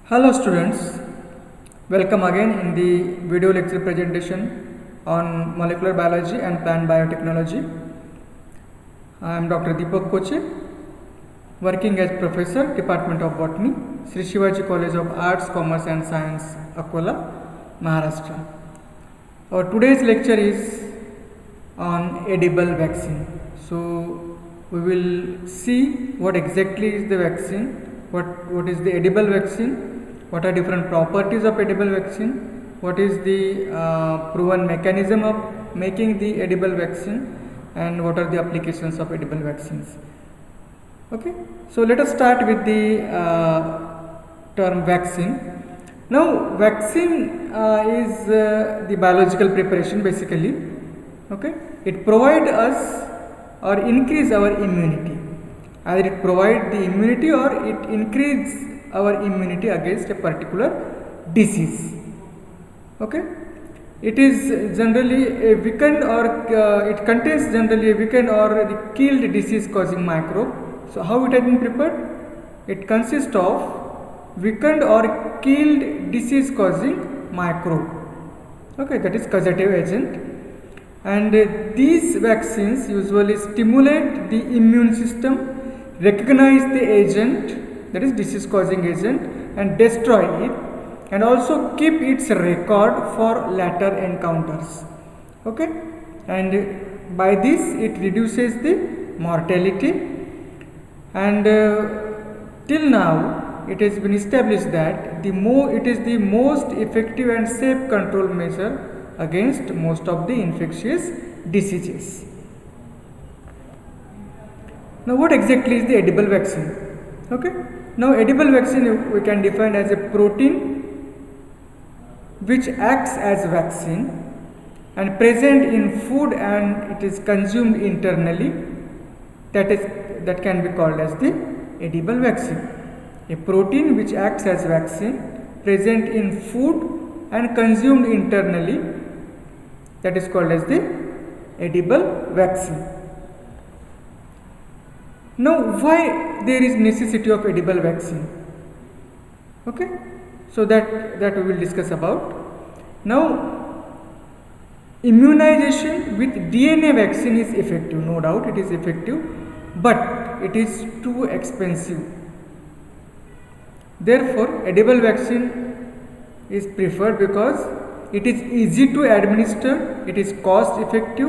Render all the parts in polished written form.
Hello students, welcome again in the video lecture presentation on molecular biology and plant biotechnology. I am Dr. Deepak Koche, working as Professor, Department of Botany, Sri Shivaji College of Arts, Commerce and Science, Akola, Maharashtra. Our today's lecture is on edible vaccine. So we will see what exactly is the vaccine, what is the edible vaccine, what are different properties of edible vaccine, what is the proven mechanism of making the edible vaccine, and what are the applications of edible vaccines. Okay, so let us start with the term vaccine. Now vaccine is the biological preparation basically. Okay, it provides us or increase our immunity. Either it provide the immunity or it increase our immunity against a particular disease. Okay, it is generally a weakened or it contains generally a weakened or the killed disease causing microbe. So how it has been prepared? It consists of weakened or killed disease causing microbe. Okay, that is causative agent. And these vaccines usually stimulate the immune system, recognize the agent, that is disease causing agent, and destroy it, and also keep its record for later encounters. Okay, and by this it reduces the mortality, and till now it has been established that it is the most effective and safe control measure against most of the infectious diseases. Now what exactly is the edible vaccine? Okay, now edible vaccine we can define as a protein which acts as vaccine and present in food and it is consumed internally, that can be called as the edible vaccine. A protein which acts as vaccine present in food and consumed internally, that is called as the edible vaccine. Now why there is necessity of edible vaccine? Okay, so that we will discuss about. Now immunization with DNA vaccine is effective, no doubt it is effective, but it is too expensive. Therefore edible vaccine is preferred because it is easy to administer, it is cost effective,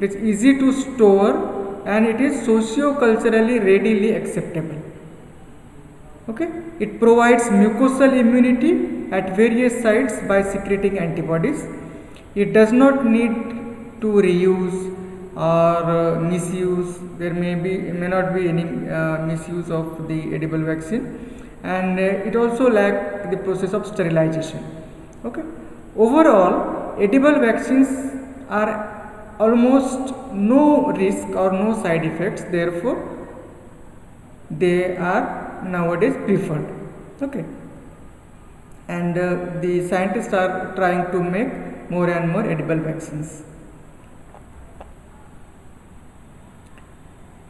it is easy to store, and it is socio-culturally readily acceptable. Okay, it provides mucosal immunity at various sites by secreting antibodies. It does not need to reuse or misuse. There may not be any misuse of the edible vaccine, and it also lacks the process of sterilization. Okay, overall edible vaccines are almost no risk or no side effects, therefore they are nowadays preferred. Okay, and the scientists are trying to make more and more edible vaccines.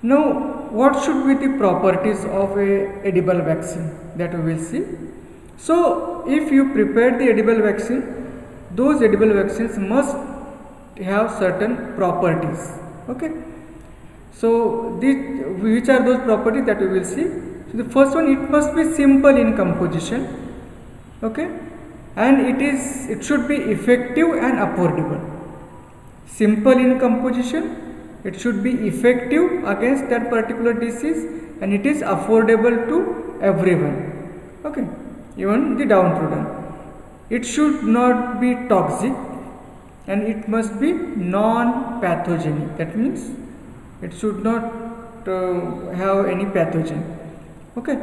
Now what should be the properties of a edible vaccine, that we will see. So if you prepare the edible vaccine, those edible vaccines must have certain properties. Okay, so which are those properties that we will see. So the first one, it must be simple in composition. Okay, and it should be effective and affordable. Simple in composition, it should be effective against that particular disease, and it is affordable to everyone. Okay, even the downtrodden. It should not be toxic, and it must be non-pathogenic. That means it should not have any pathogen. Okay,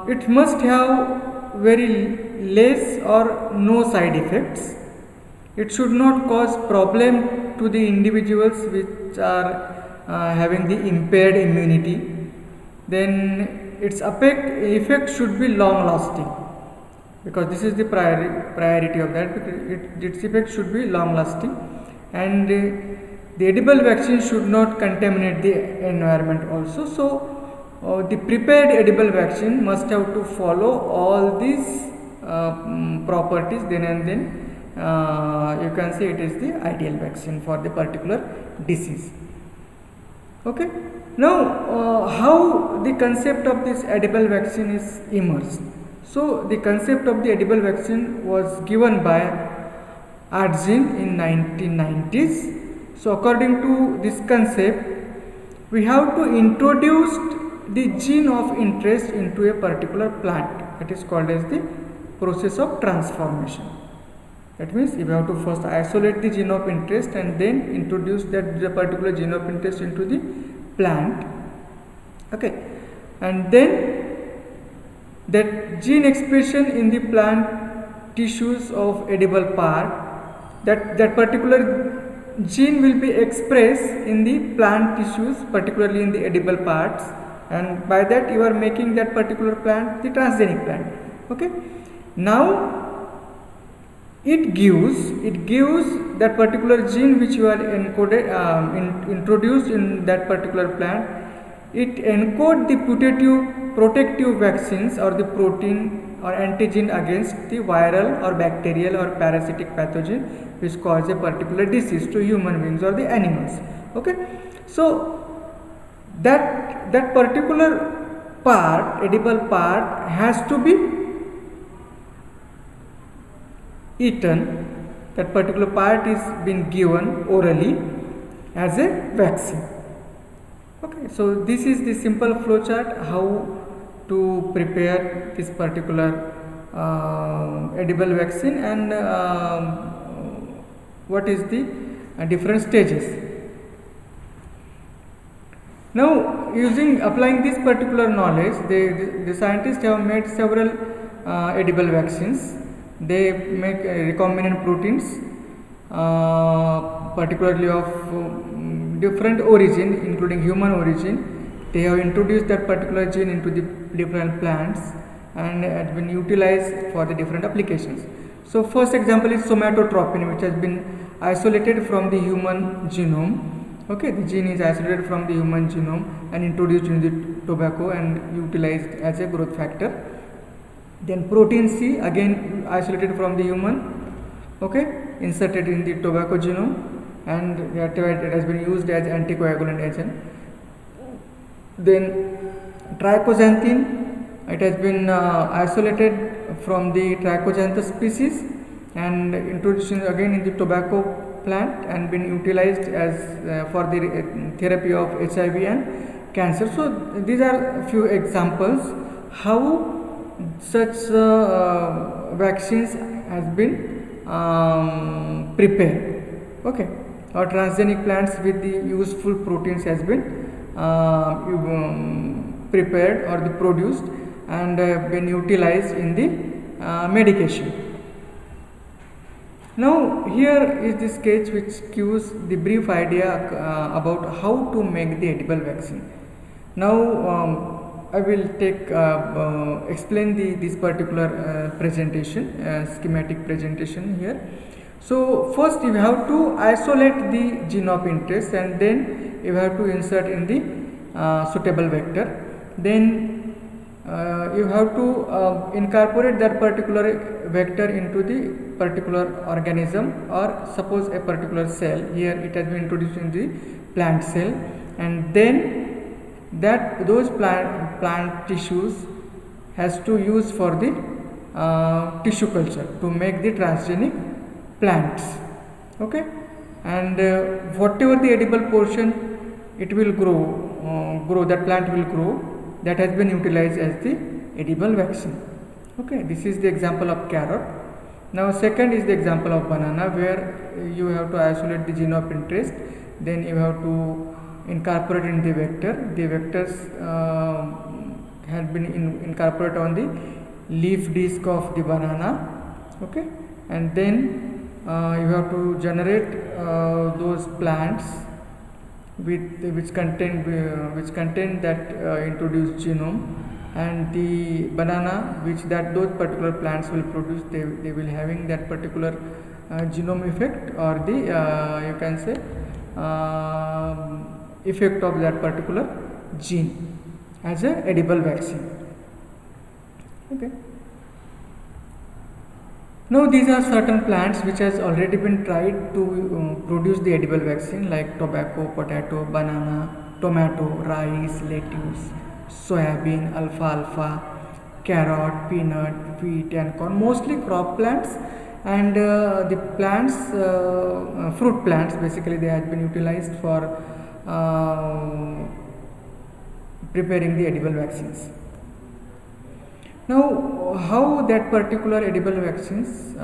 it must have very less or no side effects. It should not cause problem to the individuals which are having the impaired immunity. Then its effect should be long lasting, because this is the priority of that, because its effect should be long lasting, and the edible vaccine should not contaminate the environment also. So the prepared edible vaccine must have to follow all these properties, then and then you can say it is the ideal vaccine for the particular disease. Okay. Now how the concept of this edible vaccine is emerged. So the concept of the edible vaccine was given by Ardzen in 1990s. So according to this concept, we have to introduce the gene of interest into a particular plant. It is called as the process of transformation. That means you have to first isolate the gene of interest and then introduce that the particular gene of interest into the plant. Okay, and then that gene expression in the plant tissues of edible part, that particular gene will be expressed in the plant tissues, particularly in the edible parts, and by that you are making that particular plant the transgenic plant. Okay, now it gives that particular gene which you are encoded introduced in that particular plant. It encodes the protective vaccines or the protein or antigen against the viral or bacterial or parasitic pathogen which cause a particular disease to human beings or the animals. Okay, so that particular part, edible part, has to be eaten. That particular part is being given orally as a vaccine. Okay, so this is the simple flowchart how to prepare this particular edible vaccine and what is the different stages. Now, applying this particular knowledge, the scientists have made several edible vaccines. They make recombinant proteins, particularly of different origin, including human origin. They have introduced that particular gene into the different plants and has been utilized for the different applications. So, first example is somatotropin, which has been isolated from the human genome. Okay, the gene is isolated from the human genome and introduced in the tobacco and utilized as a growth factor. Then protein C, again isolated from the human, okay, inserted in the tobacco genome, and it has been used as anticoagulant agent. Then trichoxanthin, it has been isolated from the Trichoxanthus species and introduced again in the tobacco plant and been utilized as for the therapy of HIV and cancer. So these are a few examples how such vaccines has been prepared. Okay, or transgenic plants with the useful proteins has been prepared or produced and been utilized in the medication. Now here is the sketch which gives the brief idea about how to make the edible vaccine. Now I will explain this particular presentation, schematic presentation here. So first you have to isolate the gene of interest and then you have to insert in the suitable vector. Then you have to incorporate that particular vector into the particular organism, or suppose a particular cell. Here it has been introduced in the plant cell, and then those plant tissues has to use for the tissue culture to make the transgenic plants. Okay, and whatever the edible portion it will grow, that plant will grow, that has been utilized as the edible vaccine. Okay, this is the example of carrot. Now second is the example of banana, where you have to isolate the gene of interest, then you have to incorporate in the vector. The vectors have been incorporated on the leaf disc of the banana. Okay, and then you have to generate those plants which contain that introduced genome, and the banana which those particular plants will produce, they will having that particular genome effect, or the you can say effect of that particular gene. as a edible vaccine. Okay. Now these are certain plants which has already been tried to produce the edible vaccine, like tobacco, potato, banana, tomato, rice, lettuce, soybean, alfalfa, carrot, peanut, wheat and corn, mostly crop plants, and the plants, fruit plants, basically they have been utilized for preparing the edible vaccines. Now, how that particular edible vaccines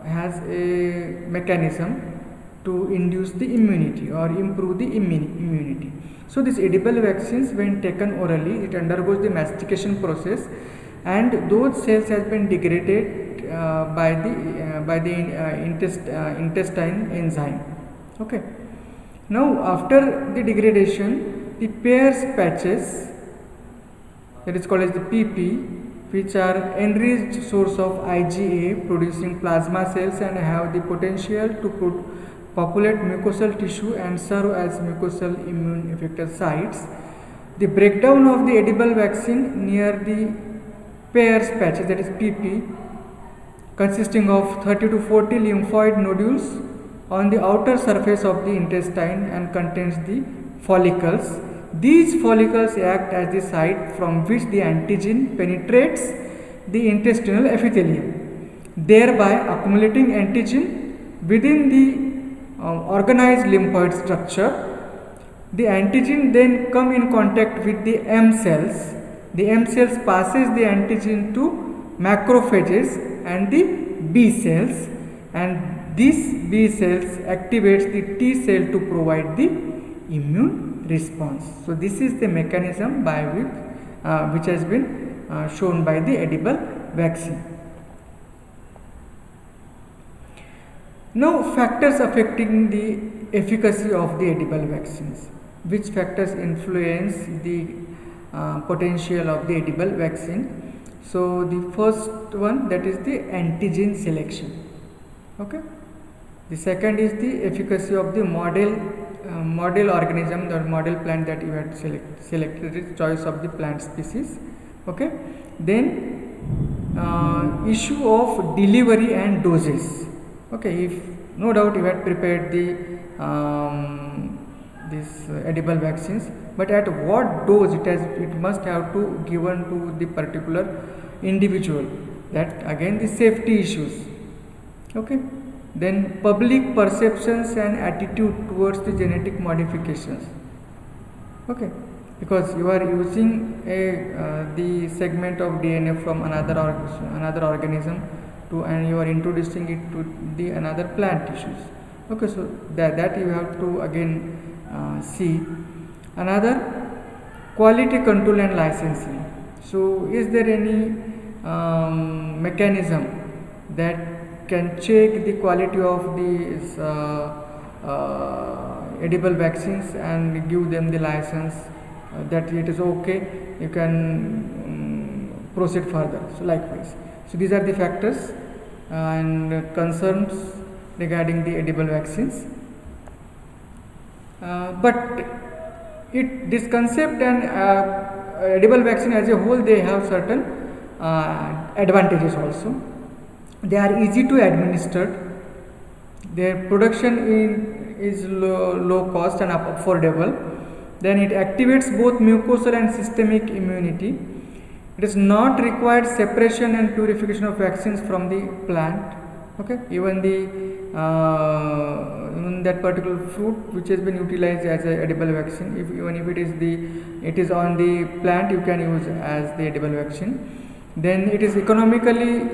has a mechanism to induce the immunity or improve the immunity. So, these edible vaccines, when taken orally, it undergoes the mastication process, and those cells has been degraded by the intestine enzyme. Okay. Now, after the degradation, the pairs patches, that is called as the PP, which are enriched source of IgA producing plasma cells and have the potential to populate mucosal tissue and serve as mucosal immune effector sites. The breakdown of the edible vaccine near the pairs patches, that is PP, consisting of 30 to 40 lymphoid nodules on the outer surface of the intestine and contains the follicles. These follicles act as the site from which the antigen penetrates the intestinal epithelium, thereby accumulating antigen within the organized lymphoid structure. The antigen then come in contact with the M cells. The M cells passes the antigen to macrophages and the B cells, and these B cells activates the T cell to provide the immune response. So, this is the mechanism by which has been shown by the edible vaccine. Now, factors affecting the efficacy of the edible vaccines. Which factors influence the potential of the edible vaccine? So, the first one, that is the antigen selection. Okay. The second is the efficacy of the model organism, the model plant that you had selected, is choice of the plant species. Okay. Then issue of delivery and doses. Okay, if no doubt you had prepared the this edible vaccines, but at what dose it must have to given to the particular individual. That again the safety issues. Okay. Then public perceptions and attitude towards the genetic modifications. Okay, because you are using the segment of DNA from another organism and you are introducing it to the another plant tissues. Okay, so that you have to again see. Another, quality control and licensing. So, is there any mechanism that can check the quality of these edible vaccines and give them the license that it is okay, you can proceed further. So, likewise. So, these are the factors and concerns regarding the edible vaccines. But this concept and edible vaccine as a whole, they have certain advantages also. They are easy to administer, their production is low cost and affordable, then it activates both mucosal and systemic immunity. It is not required separation and purification of vaccines from the plant. Okay, even that particular fruit which has been utilized as a edible vaccine, even if it is on the plant, you can use as the edible vaccine. Then it is economically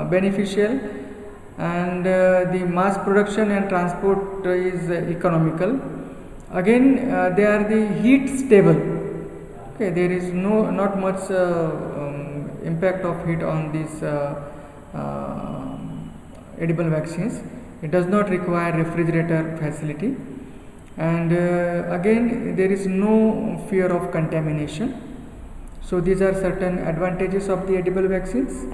beneficial, and the mass production and transport is economical. Again, they are the heat stable. Okay, there is not much impact of heat on these edible vaccines. It does not require refrigerator facility, and again there is no fear of contamination. So, these are certain advantages of the edible vaccines.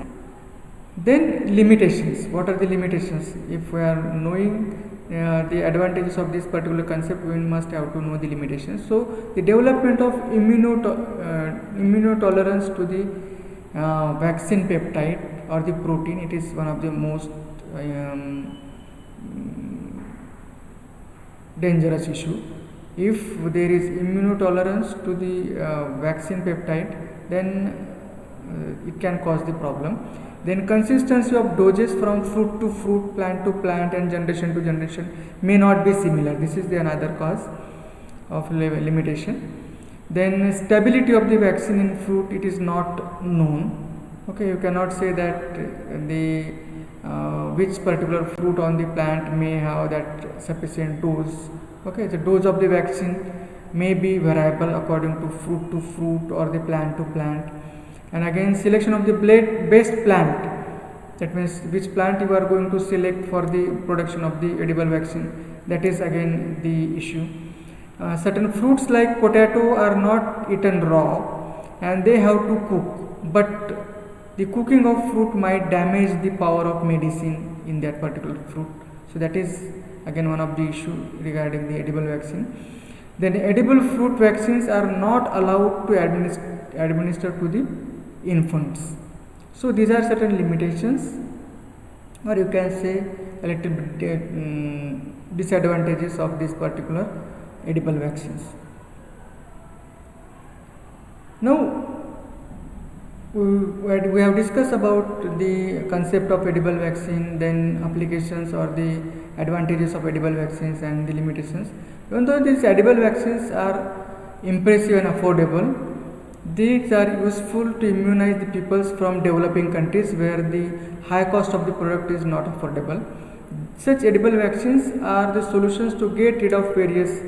Then limitations. What are the limitations? If we are knowing the advantages of this particular concept, we must have to know the limitations. So the development of immunotolerance to the vaccine peptide or the protein, it is one of the most dangerous issue. If there is immunotolerance to the vaccine peptide, then it can cause the problem. Then consistency of doses from fruit to fruit, plant to plant, and generation to generation may not be similar. This is the another cause of limitation. Then stability of the vaccine in fruit, it is not known. Okay, you cannot say that the which particular fruit on the plant may have that sufficient dose. Okay, the dose of the vaccine may be variable according to fruit or the plant to plant. And again, selection of the best plant, that means which plant you are going to select for the production of the edible vaccine, that is again the issue. Certain fruits like potato are not eaten raw and they have to cook, but the cooking of fruit might damage the power of medicine in that particular fruit. So that is again one of the issue regarding the edible vaccine. Then edible fruit vaccines are not allowed to administer to the infants. So these are certain limitations, or you can say a little bit disadvantages of this particular edible vaccines. Now we have discussed about the concept of edible vaccine, then applications or the advantages of edible vaccines and the limitations. Even though these edible vaccines are impressive and affordable, these are useful to immunize the peoples from developing countries where the high cost of the product is not affordable. Such edible vaccines are the solutions to get rid of various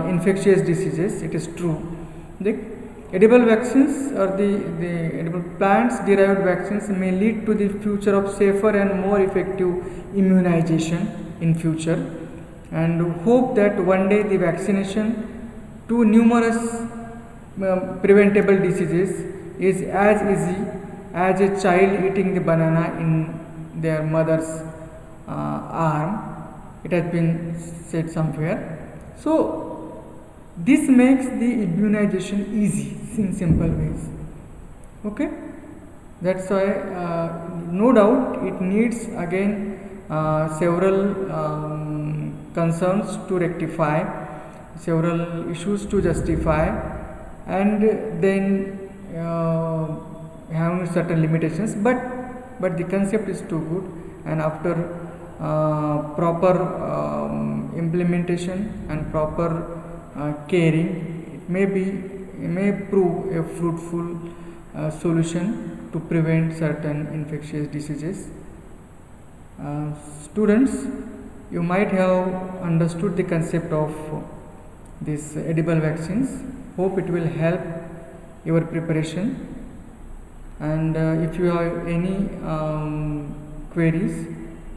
infectious diseases. It is true. The edible vaccines or the edible plants derived vaccines may lead to the future of safer and more effective immunization in future, and hope that one day the vaccination to numerous preventable diseases is as easy as a child eating the banana in their mother's arm. It has been said somewhere. So this makes the immunization easy in simple ways. Okay, that's why no doubt it needs again several concerns to rectify, several issues to justify, and then having certain limitations, but the concept is too good, and after proper implementation and proper caring, it may prove a fruitful solution to prevent certain infectious diseases. Students, you might have understood the concept of these edible vaccines. Hope it will help your preparation, and if you have any queries,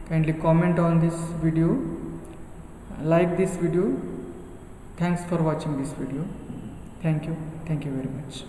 kindly comment on this video, like this video. Thanks for watching this video. Thank you very much.